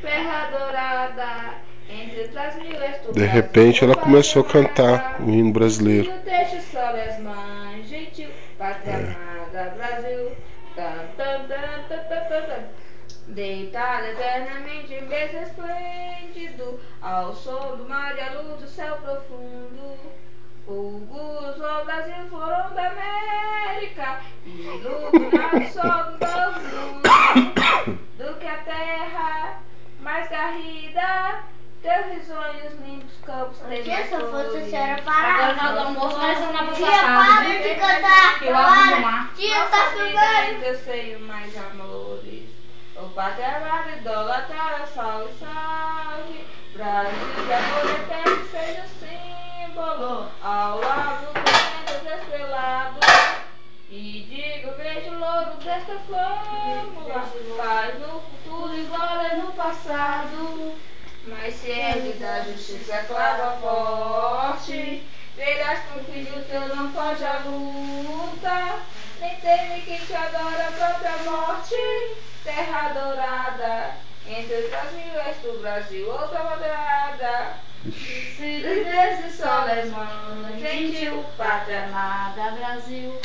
Terra dourada, entre os Brasil és tu. De repente ela começou a cantar o hino brasileiro. Deixa o sol e as mães, gentil, pátria amada, Brasil. Tan, tan, tan, tan, tan, tan, tan. Deitada eternamente em berço esplêndido, ao sol do mar e à luz do céu profundo. Fulgos, ó Brasil, florão da América, iluminado o sol do novo mundo. Do que a terra mais garrida, teus risonhos limpos campos têm mais Se eu fosse a senhora parar. parar. Agora na hora do almoço nós vamos na Tia, para de cantar. Que eu abro no mar. Tia, tá filmando. Eu sei mais amores. O Pátria amada, idolatrada, salve, salve. Brasil de amor eterno seja símbolo ao lado dos ventos estrelados. E digo, vejo o louro desta flâmula, paz no futuro e glória no passado. Mas se ergue da justiça clava forte, verás que um filho teu não foge à luta, nem teme quem te adora a própria morte. Terra dourada, entre os Brasil és tu, Brasil, outra quadrada. Filho desse sol és mãe, gentil, pátria amada, Brasil.